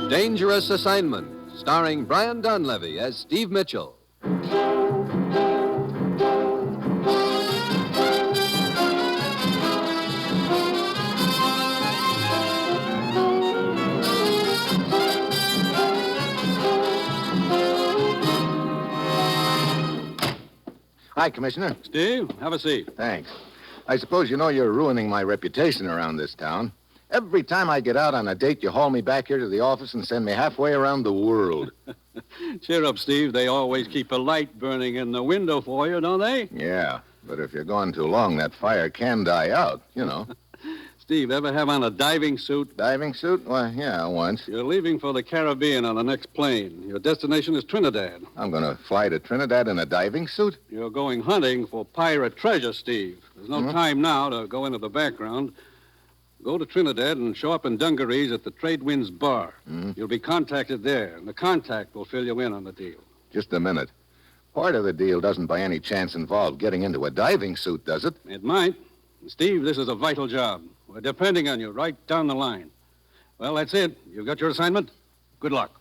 Dangerous Assignment, starring Brian Donlevy as Steve Mitchell. Hi, Commissioner. Steve, have a seat. Thanks. I suppose you know you're ruining my reputation around this town. Every time I get out on a date, you haul me back here to the office and send me halfway around the world. Cheer up, Steve. They always keep a light burning in the window for you, don't they? Yeah, but if you're gone too long, that fire can die out, you know. Steve, ever have on a diving suit? Diving suit? Why, yeah, once. You're leaving for the Caribbean on the next plane. Your destination is Trinidad. I'm going to fly to Trinidad in a diving suit? You're going hunting for pirate treasure, Steve. There's no time now to go into the background. Go to Trinidad and show up in dungarees at the Trade Winds Bar. You'll be contacted there, and the contact will fill you in on the deal. Just a minute. Part of the deal doesn't by any chance involve getting into a diving suit, does it? It might. Steve, this is a vital job. We're depending on you right down the line. Well, that's it. You've got your assignment. Good luck.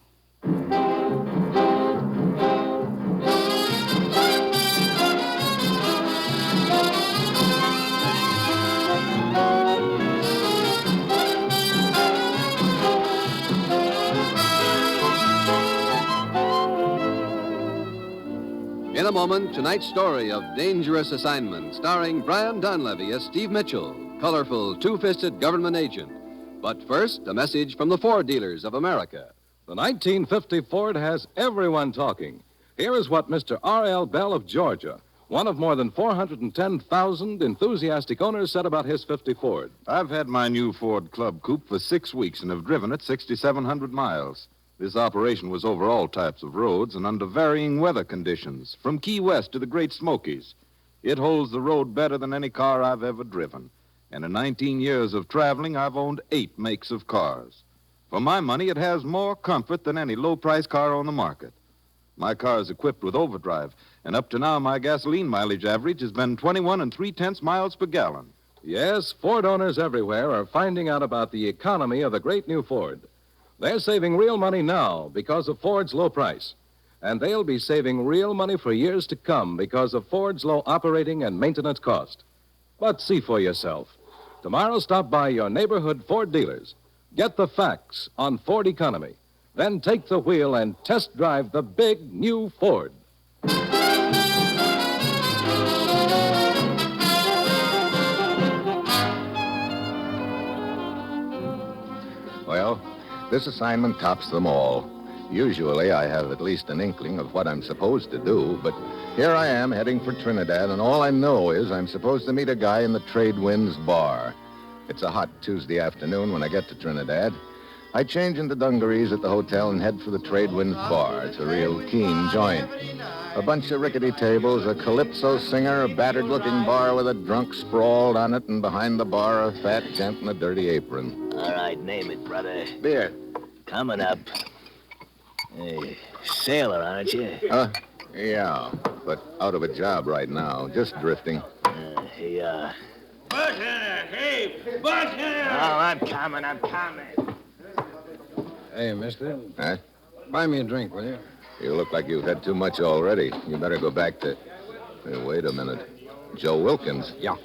In a moment, tonight's story of Dangerous Assignment, starring Brian Donlevy as Steve Mitchell, colorful, two-fisted government agent. But first, a message from the Ford dealers of America. The 1950 Ford has everyone talking. Here is what Mr. R.L. Bell of Georgia, one of more than 410,000 enthusiastic owners, said about his 50 Ford. I've had my new Ford Club Coupe for 6 weeks and have driven it 6,700 miles. This operation was over all types of roads and under varying weather conditions, from Key West to the Great Smokies. It holds the road better than any car I've ever driven. And in 19 years of traveling, I've owned 8 makes of cars. For my money, it has more comfort than any low-price car on the market. My car is equipped with overdrive, and up to now, my gasoline mileage average has been 21 3/10 miles per gallon. Yes, Ford owners everywhere are finding out about the economy of the great new Ford. They're saving real money now because of Ford's low price. And they'll be saving real money for years to come because of Ford's low operating and maintenance cost. But see for yourself. Tomorrow, stop by your neighborhood Ford dealers. Get the facts on Ford economy. Then take the wheel and test drive the big new Ford. Well, this assignment tops them all. Usually I have at least an inkling of what I'm supposed to do, but here I am heading for Trinidad, and all I know is I'm supposed to meet a guy in the Trade Winds Bar. It's a hot Tuesday afternoon when I get to Trinidad. I change into dungarees at the hotel and head for the Trade Winds Bar. It's a real keen joint. A bunch of rickety tables, a calypso singer, a battered-looking bar with a drunk sprawled on it, and behind the bar a fat gent in a dirty apron. All right, name it, brother. Beer. Coming up. Hey, sailor, aren't you? Yeah, but out of a job right now. Just drifting. Yeah. Bartender, hey, bartender! Oh, I'm coming. Hey, mister. Huh? Buy me a drink, will you? You look like you've had too much already. You better go back to... Hey, wait a minute. Joe Wilkins. Yeah.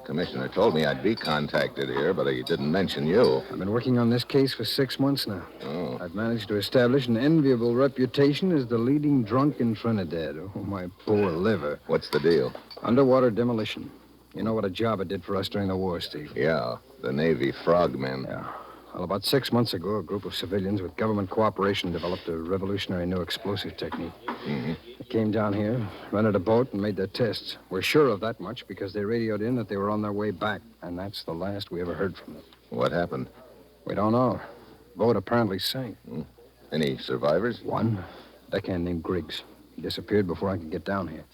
Commissioner told me I'd be contacted here, but he didn't mention you. I've been working on this case for 6 months now. Oh. I've managed to establish an enviable reputation as the leading drunk in Trinidad. Oh, my poor liver. What's the deal? Underwater demolition. You know what a job it did for us during the war, Steve. Yeah, the Navy frogmen. Yeah. Well, about 6 months ago, a group of civilians with government cooperation developed a revolutionary new explosive technique. Mm-hmm. They came down here, rented a boat, and made their tests. We're sure of that much because they radioed in that they were on their way back, and that's the last we ever heard from them. What happened? We don't know. Boat apparently sank. Any survivors? One, deckhand named Griggs. He disappeared before I could get down here.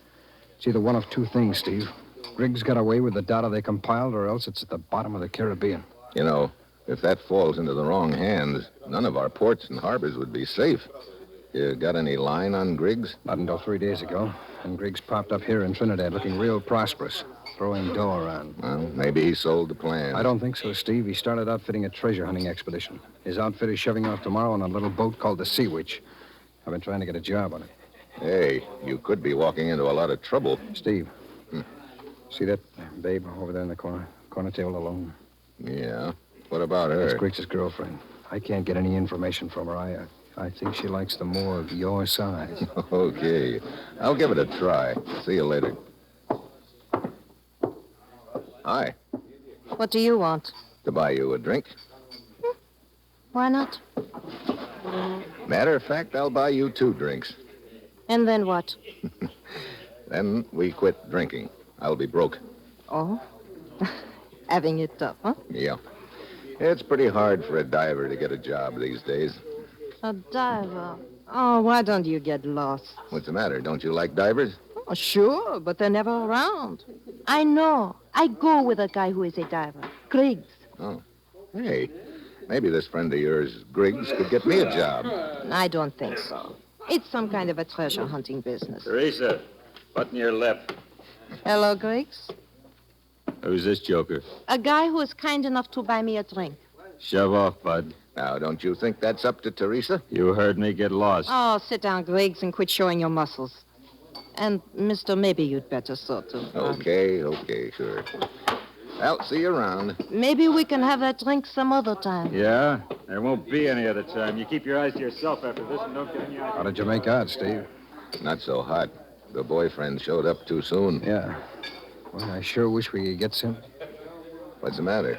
It's either one of two things, Steve. Griggs got away with the data they compiled, or else it's at the bottom of the Caribbean. You know, if that falls into the wrong hands, none of our ports and harbors would be safe. You got any line on Griggs? Not until 3 days ago. And Griggs popped up here in Trinidad looking real prosperous. throwing dough around. Well, maybe he sold the plan. I don't think so, Steve. He started outfitting a treasure hunting expedition. His outfit is shoving off tomorrow on a little boat called the Sea Witch. I've been trying to get a job on it. Hey, you could be walking into a lot of trouble. Steve, see that babe over there in the corner table alone? Yeah. What about her? That's Griggs' girlfriend. I can't get any information from her. I think she likes the more of your size. Okay. I'll give it a try. See you later. Hi. What do you want? To buy you a drink. Why not? Matter of fact, I'll buy you 2 drinks. And then what? Then we quit drinking. I'll be broke. Oh? Having it tough, huh? Yeah. It's pretty hard for a diver to get a job these days. A diver. Oh, why don't you get lost? What's the matter? Don't you like divers? Oh, sure, but they're never around. I know. I go with a guy who is a diver. Griggs. Oh. Hey, maybe this friend of yours, Griggs, could get me a job. I don't think so. It's some kind of a treasure hunting business. Teresa, button your lip. Hello, Griggs. Who's this joker? A guy who is kind enough to buy me a drink. Shove off, bud. Now, don't you think that's up to Teresa? You heard me. Get lost. Oh, sit down, Griggs, and quit showing your muscles. And, mister, maybe you'd better sort of... Okay, sure. Well, see you around. Maybe we can have that drink some other time. Yeah? There won't be any other time. You keep your eyes to yourself after this and don't get any How did you make out, Steve? Not so hot. The boyfriend showed up too soon. Yeah. Well, I sure wish we could get some. What's the matter?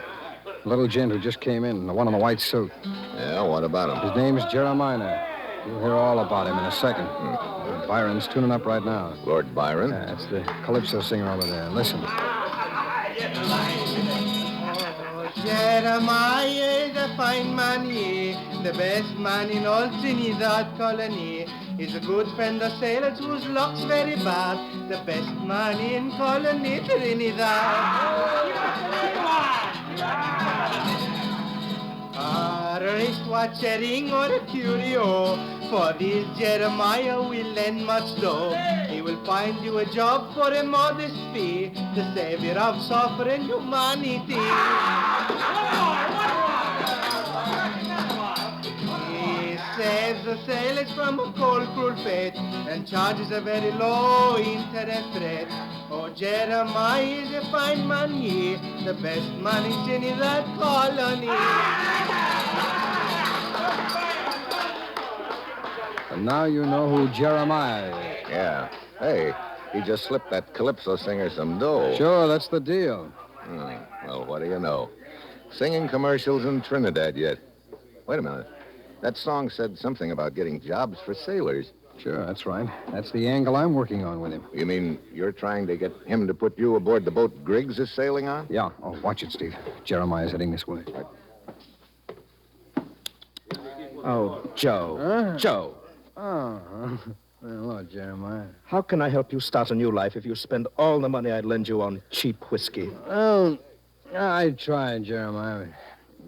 A little gent who just came in, the one in the white suit. Yeah, what about him? His name's Jeremiah. You'll hear all about him in a second. Byron's tuning up right now. Lord Byron? Yeah, that's the calypso singer over there. Listen. Jeremiah is a fine man, he, the best man in all Trinidad colony. He's a good friend of sailors whose luck's very bad. The best man in colony Trinidad. A wristwatch, a ring, or a curio. For this Jeremiah will lend much dough. He will find you a job for a modest fee, the savior of suffering humanity. He saves the sailors from a cold, cruel fate and charges a very low interest rate. Oh, Jeremiah is a fine man, he, the best man in Trinidad colony. And now you know who Jeremiah is. Yeah. Hey, he just slipped that calypso singer some dough. Sure, that's the deal. Well, what do you know? Singing commercials in Trinidad yet. Wait a minute. That song said something about getting jobs for sailors. Sure, that's right. That's the angle I'm working on with him. You mean you're trying to get him to put you aboard the boat Griggs is sailing on? Yeah. Oh, watch it, Steve. Jeremiah's heading this way. Oh, Joe. Joe. Oh, hello, Jeremiah. How can I help you start a new life if you spend all the money I'd lend you on cheap whiskey? Well, I tried, Jeremiah.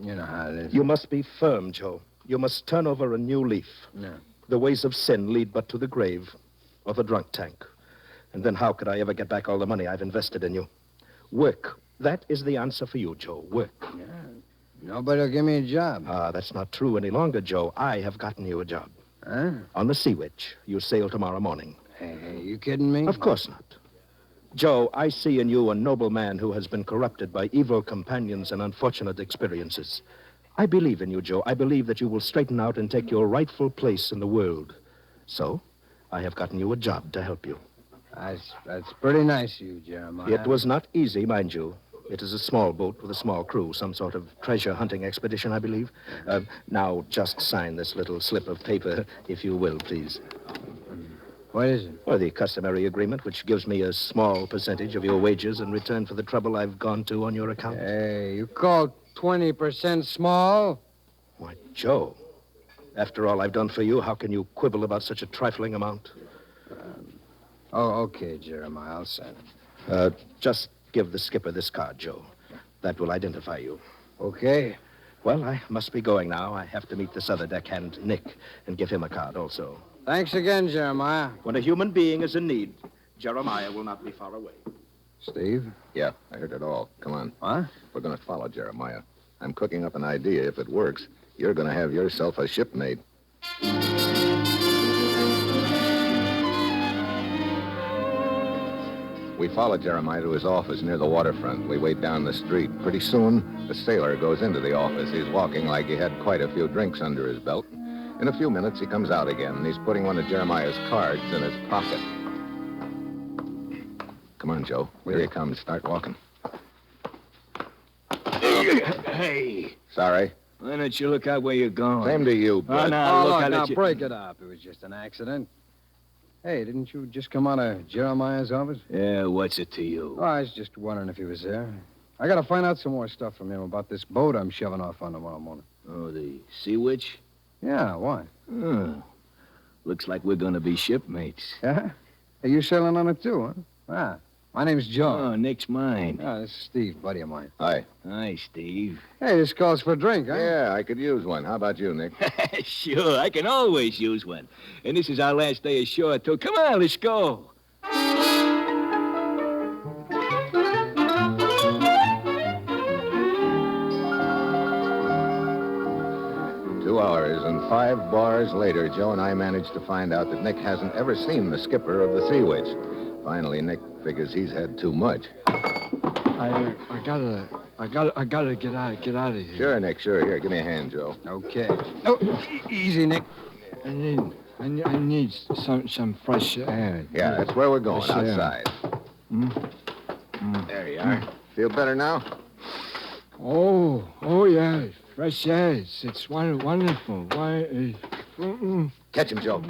You know how it is. You must be firm, Joe. You must turn over a new leaf. No. The ways of sin lead but to the grave or the drunk tank. And then how could I ever get back all the money I've invested in you? Work. That is the answer for you, Joe. Work. Yeah. Nobody will give me a job. That's not true any longer, Joe. I have gotten you a job. Huh? On the Sea Witch. You sail tomorrow morning. Hey, you kidding me? Of course not. Joe, I see in you a noble man who has been corrupted by evil companions and unfortunate experiences. I believe in you, Joe. I believe that you will straighten out and take your rightful place in the world. So, I have gotten you a job to help you. That's pretty nice of you, Jeremiah. It was not easy, mind you. It is a small boat with a small crew, some sort of treasure hunting expedition, I believe. Now, just sign this little slip of paper, if you will, please. What is it? Well, the customary agreement, which gives me a small percentage of your wages in return for the trouble I've gone to on your account. Hey, you call 20% small? Why, Joe, after all I've done for you, how can you quibble about such a trifling amount? Okay, Jeremiah, I'll sign it. Just give the skipper this card, Joe. That will identify you. Okay. Well, I must be going now. I have to meet this other deckhand, Nick, and give him a card also. Thanks again, Jeremiah. When a human being is in need, Jeremiah will not be far away. Steve? Yeah, I heard it all. Come on. What? We're going to follow Jeremiah. I'm cooking up an idea. If it works, you're going to have yourself a shipmate. We follow Jeremiah to his office near the waterfront. We wait down the street. Pretty soon, the sailor goes into the office. He's walking like he had quite a few drinks under his belt. In a few minutes, he comes out again, and he's putting one of Jeremiah's cards in his pocket. Come on, Joe. Here he comes. Start walking. Hey, Sorry. why don't you look out where you're going? Same to you, bud. Now, break it up. It was just an accident. Hey, didn't you just come out of Jeremiah's office? Yeah, what's it to you? Oh, I was just wondering if he was there. I got to find out some more stuff from him about this boat I'm shoving off on tomorrow morning. Oh, the Sea Witch? Yeah, why? Looks like we're going to be shipmates. Yeah? Hey, you sailing on it too, huh? Ah, my name's Joe. Oh, Nick's mine. Ah, this is Steve, buddy of mine. Hi. Hi, Steve. Hey, this calls for a drink, huh? Yeah, I could use one. How about you, Nick? Sure, I can always use one. And this is our last day ashore, too. Come on, let's go. 2 hours and 5 bars later, Joe and I managed to find out that Nick hasn't ever seen the skipper of the Sea Witch. Finally, Nick figures he's had too much. I gotta get out of here. Sure, Nick, sure. Here, give me a hand, Joe. Okay. No, easy, Nick. I need some fresh air. Yeah, that's where we're going, Fresh air. outside. There you are. Feel better now? Oh, yeah. Fresh air. It's wonderful. Why? Catch him, Joe.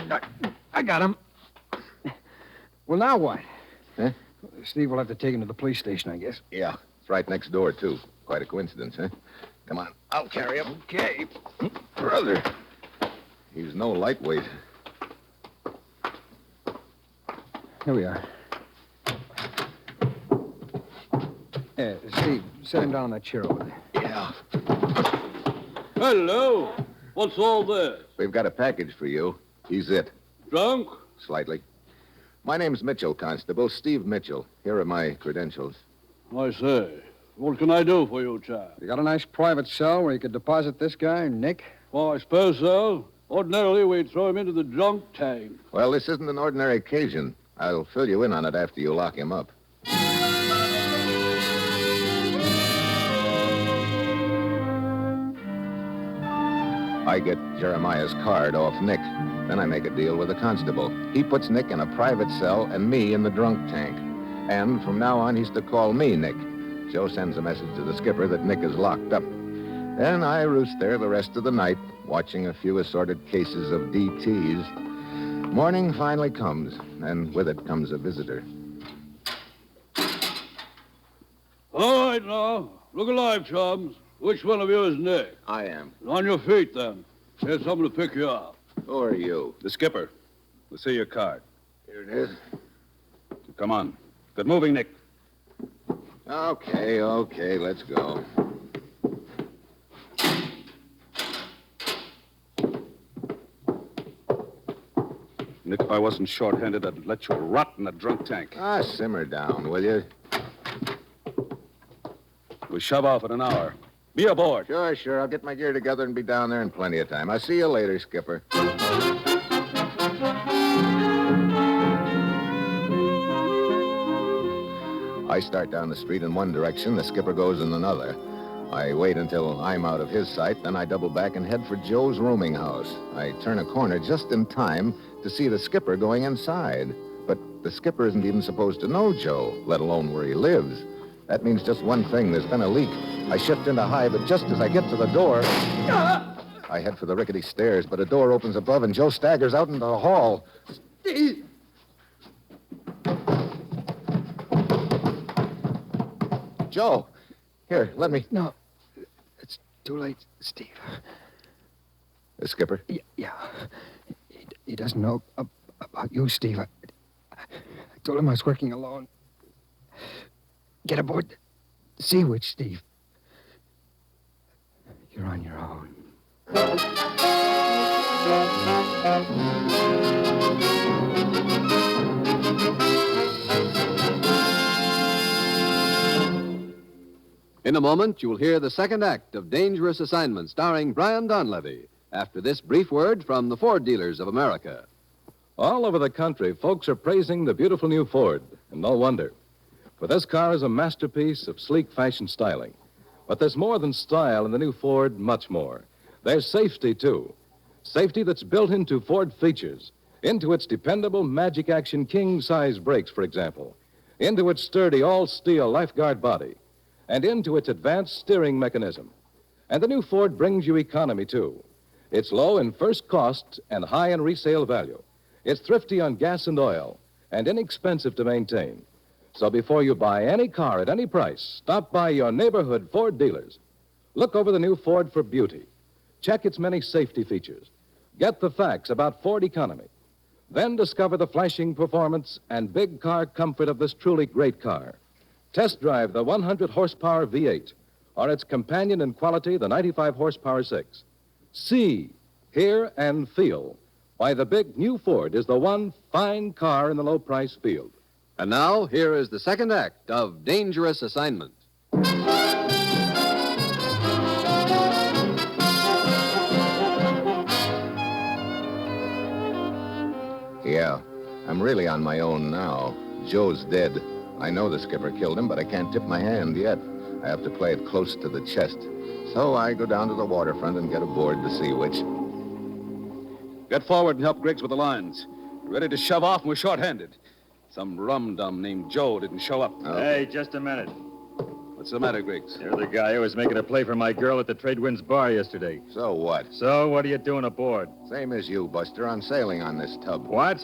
I got him. Well, now what? Huh? Steve will have to take him to the police station, I guess. Yeah, it's right next door, too. Quite a coincidence, huh? Come on, I'll carry him. Okay. Brother. He's no lightweight. Here we are. Steve, set him down on that chair over there. Yeah. Hello. What's all this? We've got a package for you. He's it. Drunk? Slightly. My name's Mitchell, Constable. Steve Mitchell. Here are my credentials. I say. What can I do for you, chap? You got a nice private cell where you could deposit this guy, Nick? Well, I suppose so. Ordinarily, we'd throw him into the drunk tank. Well, this isn't an ordinary occasion. I'll fill you in on it after you lock him up. I get Jeremiah's card off Nick. Then I make a deal with the constable. He puts Nick in a private cell and me in the drunk tank. And from now on, he's to call me Nick. Joe sends a message to the skipper that Nick is locked up. Then I roost there the rest of the night, watching a few assorted cases of DTs. Morning finally comes, and with it comes a visitor. All right, now. Look alive, chums. Which one of you is Nick? I am. On your feet, then. Here's something to pick you up. Who are you? The skipper. We'll see your card. Here it is. Come on. Good moving, Nick. Okay, let's go. Nick, if I wasn't short-handed, I'd let you rot in the drunk tank. Ah, simmer down, will you? We shove off in an hour. Be aboard. Sure. I'll get my gear together and be down there in plenty of time. I'll see you later, Skipper. I start down the street in one direction, the skipper goes in another. I wait until I'm out of his sight, then I double back and head for Joe's rooming house. I turn a corner just in time to see the skipper going inside. But the skipper isn't even supposed to know Joe, let alone where he lives. That means just one thing. There's been a leak. I shift into high, but just as I get to the door, I head for the rickety stairs, but a door opens above, and Joe staggers out into the hall. Steve! Joe, here, let me... No, it's too late, Steve. The skipper? Yeah. He doesn't know about you, Steve. I told him I was working alone. Get aboard the Sea Witch, Steve. You're on your own. In a moment, you'll hear the second act of Dangerous Assignment starring Brian Donlevy after this brief word from the Ford dealers of America. All over the country, folks are praising the beautiful new Ford, and no wonder. For this car is a masterpiece of sleek fashion styling. But there's more than style in the new Ford, much more. There's safety, too. Safety that's built into Ford features, into its dependable Magic Action king-size brakes, for example, into its sturdy all-steel lifeguard body, and into its advanced steering mechanism. And the new Ford brings you economy, too. It's low in first cost and high in resale value. It's thrifty on gas and oil, and inexpensive to maintain. So before you buy any car at any price, stop by your neighborhood Ford dealers. Look over the new Ford for beauty. Check its many safety features. Get the facts about Ford economy. Then discover the flashing performance and big car comfort of this truly great car. Test drive the 100-horsepower V8 or its companion in quality, the 95-horsepower 6. See, hear, and feel why the big new Ford is the one fine car in the low-price field. And now, here is the second act of Dangerous Assignment. Yeah, I'm really on my own now. Joe's dead. I know the skipper killed him, but I can't tip my hand yet. I have to play it close to the chest. So I go down to the waterfront and get aboard the Sea Witch. Get forward and help Griggs with the lines. We're ready to shove off and we're short-handed. Some rum-dum named Joe didn't show up. Hey, just a minute. What's the matter, Griggs? You're the guy who was making a play for my girl at the Trade Winds bar yesterday. So what? So, what are you doing aboard? Same as you, Buster. I'm sailing on this tub. What?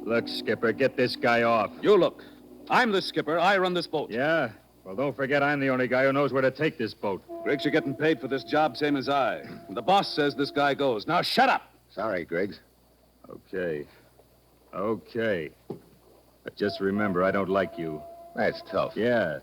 Look, Skipper, get this guy off. You look. I'm the skipper. I run this boat. Yeah? Well, don't forget I'm the only guy who knows where to take this boat. Griggs, you're getting paid for this job, same as I. And the boss says this guy goes. Now, shut up! Sorry, Griggs. Okay. But just remember, I don't like you. That's tough. Yeah,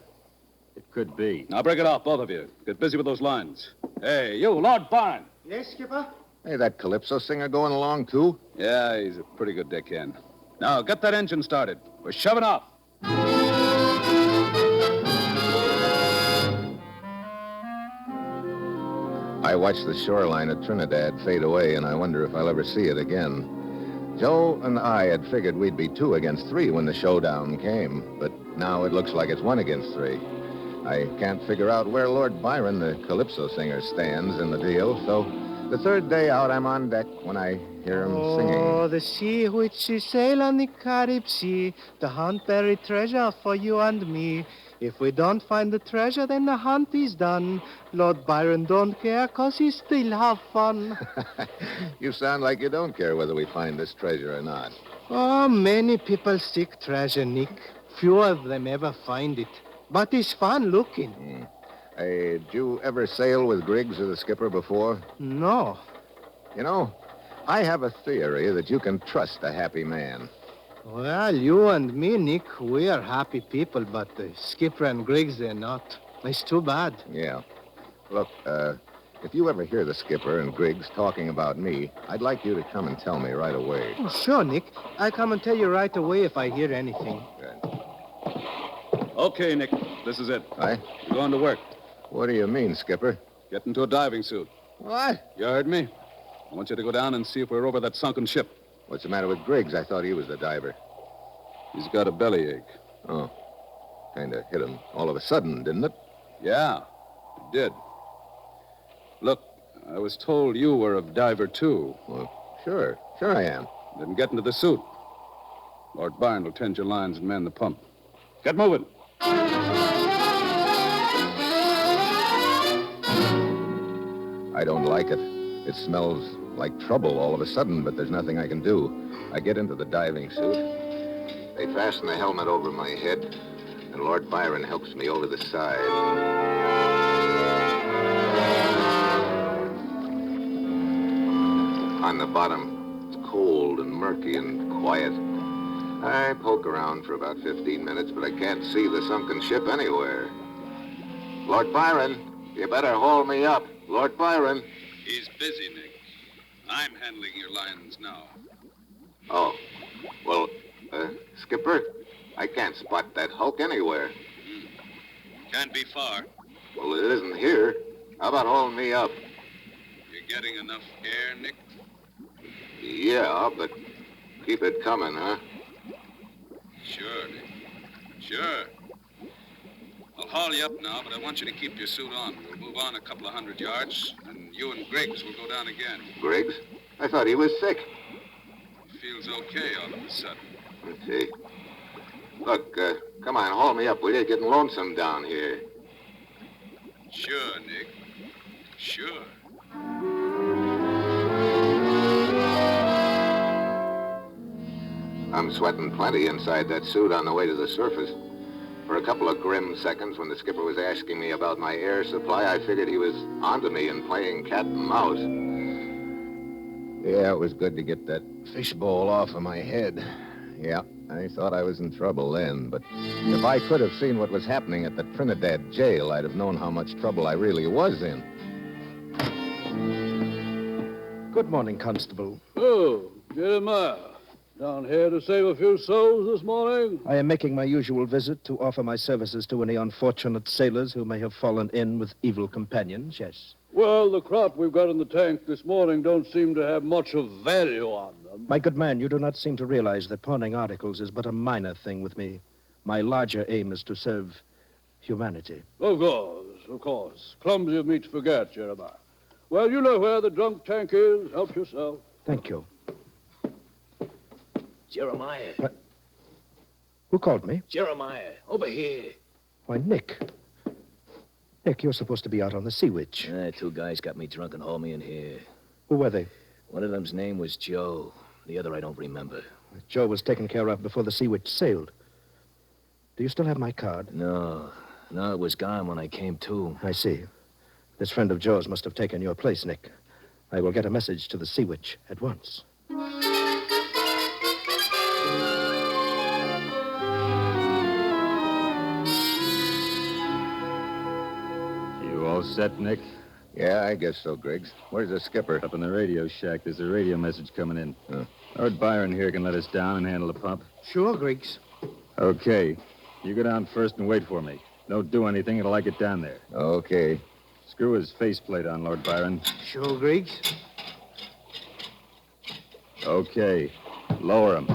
it could be. Now, break it off, both of you. Get busy with those lines. Hey, you, Lord Barn. Yes, Skipper? Hey, that Calypso singer going along, too? Yeah, he's a pretty good deckhand. Now, get that engine started. We're shoving off. I watch the shoreline of Trinidad fade away, and I wonder if I'll ever see it again. Joe and I had figured we'd be 2 against 3 when the showdown came, but now it looks like it's 1 against 3. I can't figure out where Lord Byron, the Calypso singer, stands in the deal, so the third day out, I'm on deck when I hear him singing. Oh, the Sea Witch sail on the Carib Sea to hunt buried treasure for you and me. If we don't find the treasure, then the hunt is done. Lord Byron don't care, 'cause he still have fun. You sound like you don't care whether we find this treasure or not. Oh, many people seek treasure, Nick. Few of them ever find it. But it's fun looking. Hey, did you ever sail with Griggs or the skipper before? No. You know, I have a theory that you can trust a happy man. Well, you and me, Nick, we are happy people, but the skipper and Griggs, they're not. It's too bad. Yeah. Look, if you ever hear the skipper and Griggs talking about me, I'd like you to come and tell me right away. Oh, sure, Nick. I'll come and tell you right away if I hear anything. Good. Okay, Nick. This is it. Aye? You're going to work. What do you mean, Skipper? Get into a diving suit. What? You heard me? I want you to go down and see if we're over that sunken ship. What's the matter with Griggs? I thought he was the diver. He's got a bellyache. Oh. Kind of hit him all of a sudden, didn't it? Yeah, it did. Look, I was told you were a diver, too. Well, sure I am. Then get into the suit. Lord Byron will tend your lines and man the pump. Get moving. I don't like it. It smells like trouble all of a sudden, but there's nothing I can do. I get into the diving suit. They fasten the helmet over my head, and Lord Byron helps me over the side. On the bottom, it's cold and murky and quiet. I poke around for about 15 minutes, but I can't see the sunken ship anywhere. Lord Byron, you better haul me up. Lord Byron. He's busy, Nick. I'm handling your lines now. Oh, well, Skipper, I can't spot that hulk anywhere. Can't be far. Well, it isn't here. How about hauling me up? You getting enough air, Nick? Yeah, but keep it coming, huh? Sure, Nick. Sure. I'll haul you up now, but I want you to keep your suit on. We'll move on a couple of 100 yards, and you and Griggs will go down again. Griggs? I thought he was sick. He feels okay all of a sudden. Let's see. Look, come on, haul me up, will you? Getting lonesome down here. Sure, Nick. Sure. I'm sweating plenty inside that suit on the way to the surface. For a couple of grim seconds, when the skipper was asking me about my air supply, I figured he was onto me and playing cat and mouse. Yeah, it was good to get that fishbowl off of my head. Yeah, I thought I was in trouble then, but if I could have seen what was happening at the Trinidad jail, I'd have known how much trouble I really was in. Good morning, Constable. Oh, Jeremiah. Down here to save a few souls this morning? I am making my usual visit to offer my services to any unfortunate sailors who may have fallen in with evil companions, yes. Well, the crop we've got in the tank this morning don't seem to have much of value on them. My good man, you do not seem to realize that pawning articles is but a minor thing with me. My larger aim is to serve humanity. Of course. Clumsy of me to forget, Jeremiah. Well, you know where the drunk tank is. Help yourself. Thank you. Jeremiah. What? Who called me? Jeremiah, over here. Why, Nick. Nick, you're supposed to be out on the Sea Witch. Two guys got me drunk and hauled me in here. Who were they? One of them's name was Joe. The other I don't remember. Joe was taken care of before the Sea Witch sailed. Do you still have my card? No, it was gone when I came to. I see. This friend of Joe's must have taken your place, Nick. I will get a message to the Sea Witch at once. All set, Nick? Yeah, I guess so, Griggs. Where's the skipper? Up in the radio shack. There's a radio message coming in. Lord Byron here can let us down and handle the pump. Sure, Griggs. Okay. You go down first and wait for me. Don't do anything until I get down there. Okay. Screw his faceplate on, Lord Byron. Sure, Griggs. Okay. Lower him.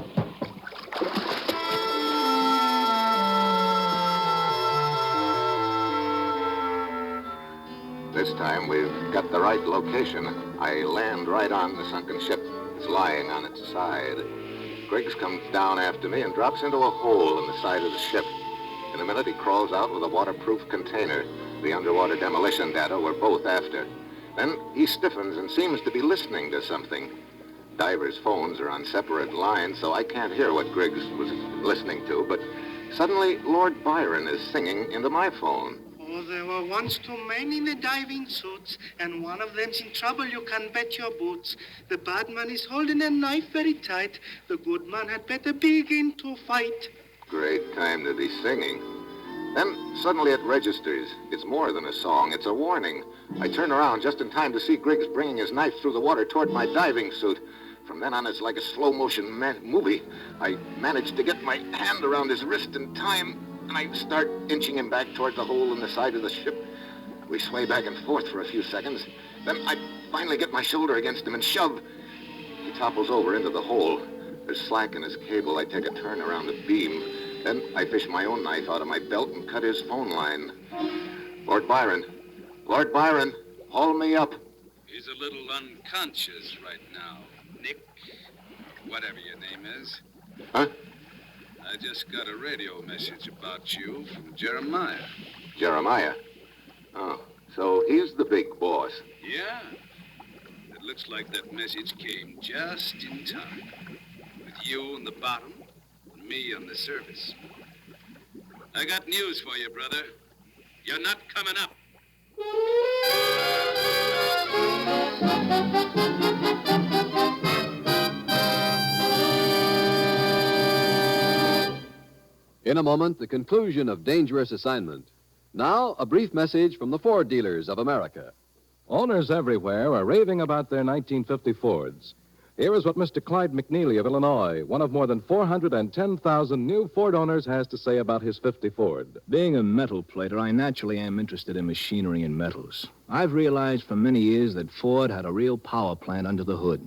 This time we've got the right location. I land right on the sunken ship. It's lying on its side. Griggs comes down after me and drops into a hole in the side of the ship. In a minute, he crawls out with a waterproof container. The underwater demolition data we're both after. Then he stiffens and seems to be listening to something. Divers' phones are on separate lines, so I can't hear what Griggs was listening to, but suddenly Lord Byron is singing into my phone. Oh, there were once two men in the diving suits, and one of them's in trouble, you can bet your boots. The bad man is holding a knife very tight. The good man had better begin to fight. Great time to be singing. Then suddenly it registers. It's more than a song, it's a warning. I turn around just in time to see Griggs bringing his knife through the water toward my diving suit. From then on, it's like a slow-motion movie. I manage to get my hand around his wrist in time, and I start inching him back toward the hole in the side of the ship. We sway back and forth for a few seconds. Then I finally get my shoulder against him and shove. He topples over into the hole. There's slack in his cable. I take a turn around the beam. Then I fish my own knife out of my belt and cut his phone line. Lord Byron, haul me up. He's a little unconscious right now, Nick. Whatever your name is. Huh? I just got a radio message about you from Jeremiah. Jeremiah? Oh, so he's the big boss. Yeah. It looks like that message came just in time. With you on the bottom and me on the surface. I got news for you, brother. You're not coming up. In a moment, the conclusion of Dangerous Assignment. Now, a brief message from the Ford dealers of America. Owners everywhere are raving about their 1950 Fords. Here is what Mr. Clyde McNeely of Illinois, one of more than 410,000 new Ford owners, has to say about his 50 Ford. Being a metal plater, I naturally am interested in machinery and metals. I've realized for many years that Ford had a real power plant under the hood.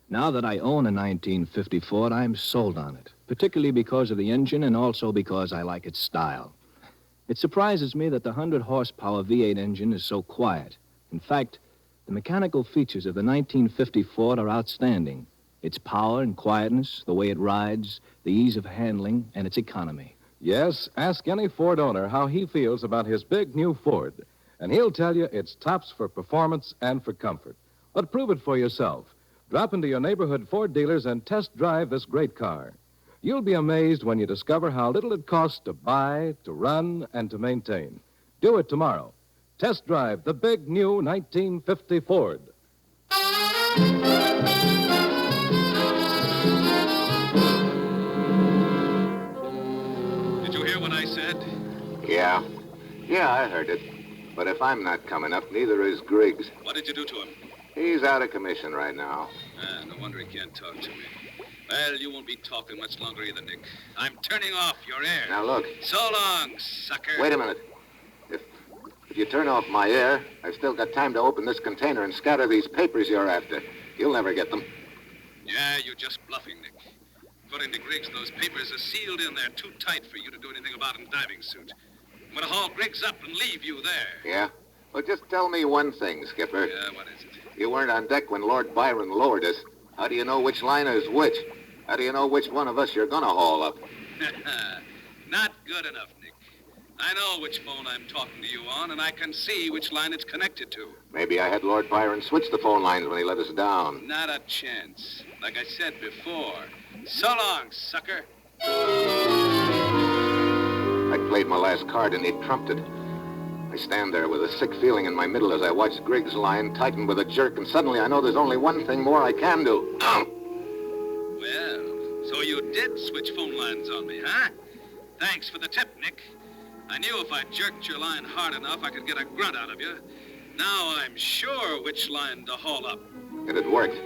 Now that I own a 1950 Ford, I'm sold on it, particularly because of the engine and also because I like its style. It surprises me that the 100-horsepower V8 engine is so quiet. In fact, the mechanical features of the 1950 Ford are outstanding. Its power and quietness, the way it rides, the ease of handling, and its economy. Yes, ask any Ford owner how he feels about his big new Ford, and he'll tell you it's tops for performance and for comfort. But prove it for yourself. Drop into your neighborhood Ford dealers and test drive this great car. You'll be amazed when you discover how little it costs to buy, to run, and to maintain. Do it tomorrow. Test drive the big new 1950 Ford. Did you hear what I said? Yeah. Yeah, I heard it. But if I'm not coming up, neither is Griggs. What did you do to him? He's out of commission right now. No wonder he can't talk to me. Well, you won't be talking much longer either, Nick. I'm turning off your air. Now, look. So long, sucker. Wait a minute. If you turn off my air, I've still got time to open this container and scatter these papers you're after. You'll never get them. Yeah, you're just bluffing, Nick. According to Griggs, those papers are sealed in there too tight for you to do anything about in diving suit. I'm going to haul Griggs up and leave you there. Yeah? Well, just tell me one thing, Skipper. Yeah, what is it? You weren't on deck when Lord Byron lowered us. How do you know which line is which? How do you know which one of us you're going to haul up? Not good enough, Nick. I know which phone I'm talking to you on, and I can see which line it's connected to. Maybe I had Lord Byron switch the phone lines when he let us down. Not a chance. Like I said before. So long, sucker. I played my last card, and he trumped it. I stand there with a sick feeling in my middle as I watch Griggs' line tighten with a jerk, and suddenly I know there's only one thing more I can do. Well, so you did switch phone lines on me, huh? Thanks for the tip, Nick. I knew if I jerked your line hard enough, I could get a grunt out of you. Now I'm sure which line to haul up. It had worked.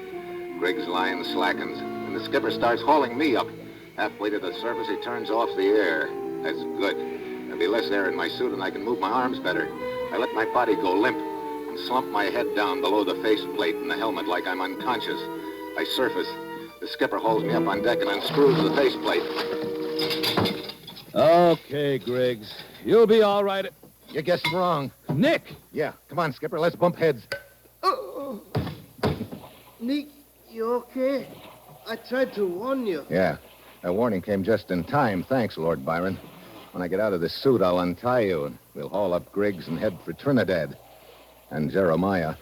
Griggs' line slackens, and the skipper starts hauling me up. Halfway to the surface, he turns off the air. That's good. There'll be less air in my suit, and I can move my arms better. I let my body go limp and slump my head down below the faceplate in the helmet like I'm unconscious. I surface. The skipper holds me up on deck and unscrews the faceplate. Okay, Griggs. You'll be all right. You guessed wrong. Nick! Yeah, come on, Skipper. Let's bump heads. Oh. Nick, you okay? I tried to warn you. Yeah, that warning came just in time. Thanks, Lord Byron. When I get out of this suit, I'll untie you, and we'll haul up Griggs and head for Trinidad. And Jeremiah.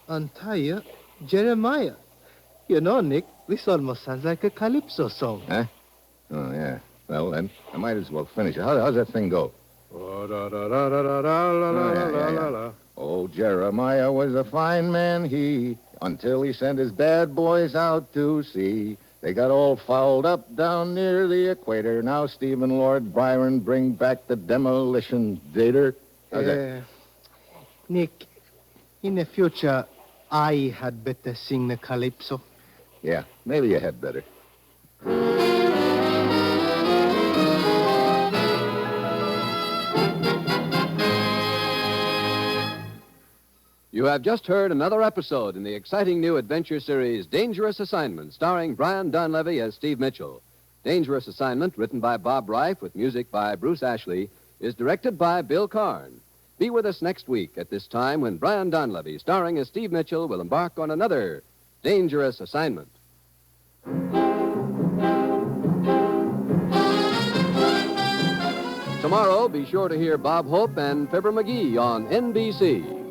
Untie you? Jeremiah? You know, Nick, this almost sounds like a calypso song. Huh? Oh, yeah. Well, then, I might as well finish it. How's that thing go? Oh, Jeremiah was a fine man, he, until he sent his bad boys out to sea. They got all fouled up down near the equator. Now Stephen Lord Byron bring back the demolition dater. How's that? Nick, in the future, I had better sing the calypso. Yeah, maybe you had better. You have just heard another episode in the exciting new adventure series Dangerous Assignment, starring Brian Donlevy as Steve Mitchell. Dangerous Assignment, written by Bob Reif with music by Bruce Ashley, is directed by Bill Karn. Be with us next week at this time when Brian Donlevy, starring as Steve Mitchell, will embark on another Dangerous Assignment. Tomorrow, be sure to hear Bob Hope and Fibber McGee on NBC.